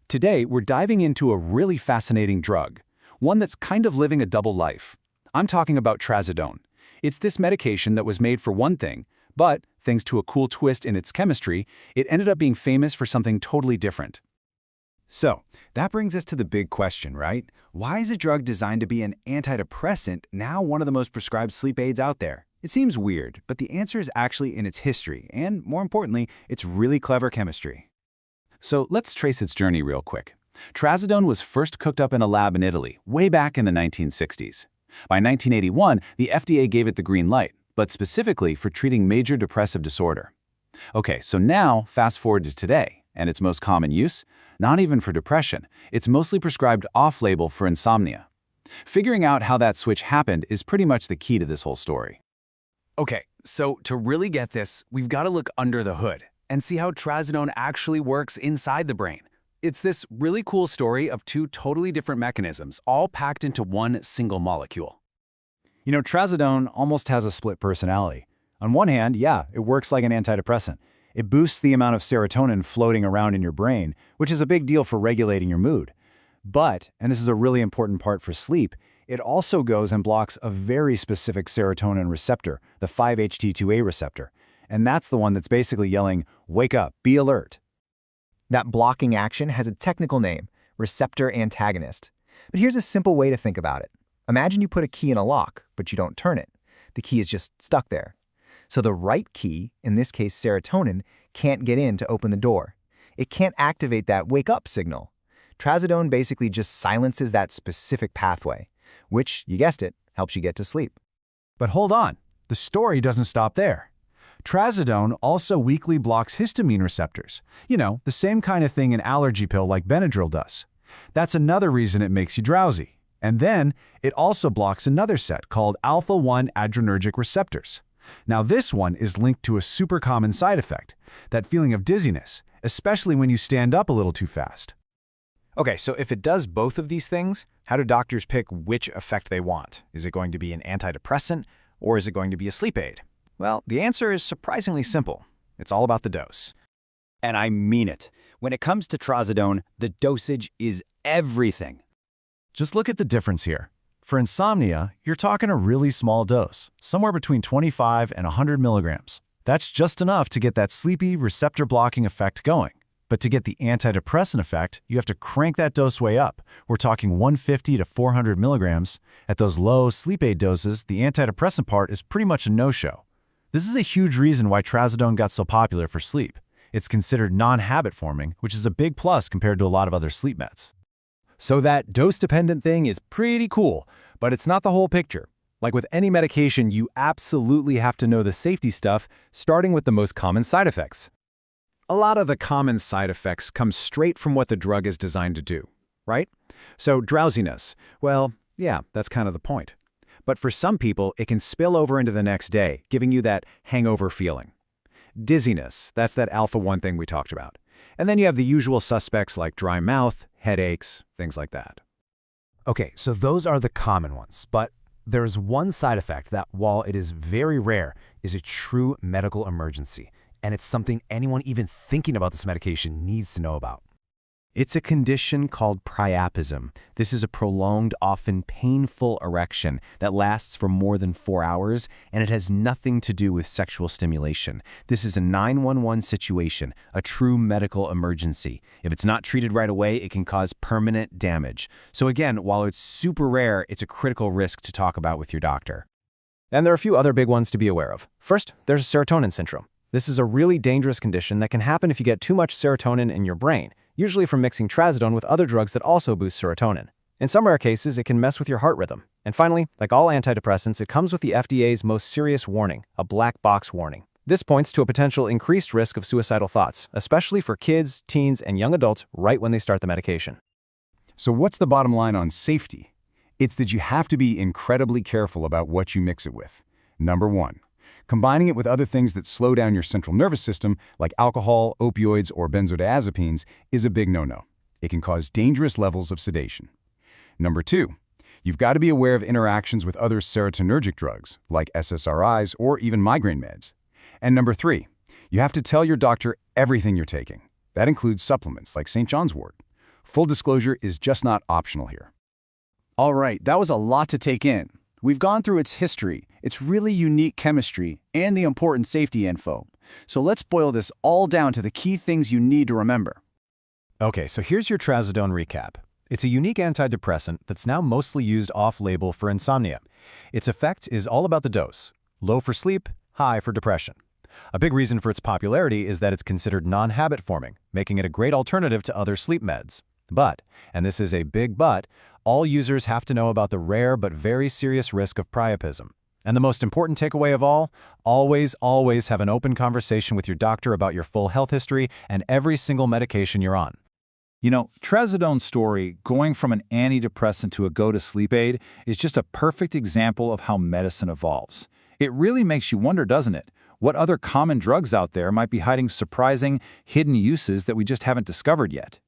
Today, we're diving into a really fascinating drug, one that's kind of living a double life. I'm talking about Trazodone. It's this medication that was made for one thing, but, thanks to a cool twist in its chemistry, it ended up being famous for something totally different. So, that brings us to the big question, right? Why is a drug designed to be an antidepressant now one of the most prescribed sleep aids out there? It seems weird, but the answer is actually in its history, and more importantly, its really clever chemistry. So let's trace its journey real quick. Trazodone was first cooked up in a lab in Italy, way back in the 1960s. By 1981, the FDA gave it the green light, but specifically for treating major depressive disorder. Okay, so now, fast forward to today, and its most common use? Not even for depression. It's mostly prescribed off-label for insomnia. Figuring out how that switch happened is pretty much the key to this whole story. Okay, so to really get this, we've got to look under the hood and see how Trazodone actually works inside the brain. It's this really cool story of two totally different mechanisms, all packed into one single molecule. You know, Trazodone almost has a split personality. On one hand, yeah, it works like an antidepressant. It boosts the amount of serotonin floating around in your brain, which is a big deal for regulating your mood. But, and this is a really important part for sleep, it also goes and blocks a very specific serotonin receptor, the 5-HT2A receptor. And that's the one that's basically yelling, "Wake up, be alert." That blocking action has a technical name, receptor antagonist. But here's a simple way to think about it. Imagine you put a key in a lock, but you don't turn it. The key is just stuck there. So the right key, in this case serotonin, can't get in to open the door. It can't activate that wake up signal. Trazodone basically just silences that specific pathway, which, you guessed it, helps you get to sleep. But hold on, the story doesn't stop there. Trazodone also weakly blocks histamine receptors. You know, the same kind of thing an allergy pill like Benadryl does. That's another reason it makes you drowsy. And then, it also blocks another set called alpha-1 adrenergic receptors. Now this one is linked to a super common side effect, that feeling of dizziness, especially when you stand up a little too fast. Okay, so if it does both of these things, how do doctors pick which effect they want? Is it going to be an antidepressant, or is it going to be a sleep aid? Well, the answer is surprisingly simple. It's all about the dose. And I mean it. When it comes to Trazodone, the dosage is everything. Just look at the difference here. For insomnia, you're talking a really small dose, somewhere between 25 and 100 milligrams. That's just enough to get that sleepy, receptor-blocking effect going. But to get the antidepressant effect, you have to crank that dose way up. We're talking 150 to 400 milligrams. At those low sleep aid doses, the antidepressant part is pretty much a no-show. This is a huge reason why Trazodone got so popular for sleep. It's considered non-habit forming, which is a big plus compared to a lot of other sleep meds. So that dose-dependent thing is pretty cool, but it's not the whole picture. Like with any medication, you absolutely have to know the safety stuff, starting with the most common side effects. A lot of the common side effects come straight from what the drug is designed to do, right? So drowsiness, well, yeah, that's kind of the point. But for some people, it can spill over into the next day, giving you that hangover feeling. Dizziness, that's that alpha-1 thing we talked about. And then you have the usual suspects like dry mouth, headaches, things like that. Okay, so those are the common ones, but there's one side effect that, while it is very rare, is a true medical emergency, and it's something anyone even thinking about this medication needs to know about. It's a condition called priapism. This is a prolonged, often painful erection that lasts for more than 4 hours, and it has nothing to do with sexual stimulation. This is a 911 situation, a true medical emergency. If it's not treated right away, it can cause permanent damage. So again, while it's super rare, it's a critical risk to talk about with your doctor. And there are a few other big ones to be aware of. First, there's serotonin syndrome. This is a really dangerous condition that can happen if you get too much serotonin in your brain, usually from mixing Trazodone with other drugs that also boost serotonin. In some rare cases, it can mess with your heart rhythm. And finally, like all antidepressants, it comes with the FDA's most serious warning, a black box warning. This points to a potential increased risk of suicidal thoughts, especially for kids, teens, and young adults right when they start the medication. So what's the bottom line on safety? It's that you have to be incredibly careful about what you mix it with. Number one, combining it with other things that slow down your central nervous system, like alcohol, opioids, or benzodiazepines, is a big no-no. It can cause dangerous levels of sedation. Number two, you've got to be aware of interactions with other serotonergic drugs, like SSRIs or even migraine meds. And number three, you have to tell your doctor everything you're taking. That includes supplements like St. John's wort. Full disclosure is just not optional here. All right, that was a lot to take in. We've gone through its history, its really unique chemistry, and the important safety info. So let's boil this all down to the key things you need to remember. Okay, so here's your Trazodone recap. It's a unique antidepressant that's now mostly used off-label for insomnia. Its effect is all about the dose. Low for sleep, high for depression. A big reason for its popularity is that it's considered non-habit forming, making it a great alternative to other sleep meds. But, and this is a big but, all users have to know about the rare but very serious risk of priapism. And the most important takeaway of all, always have an open conversation with your doctor about your full health history and every single medication you're on. You know, Trazodone's story, going from an antidepressant to a go-to-sleep aid, is just a perfect example of how medicine evolves. It really makes you wonder, doesn't it? What other common drugs out there might be hiding surprising, hidden uses that we just haven't discovered yet?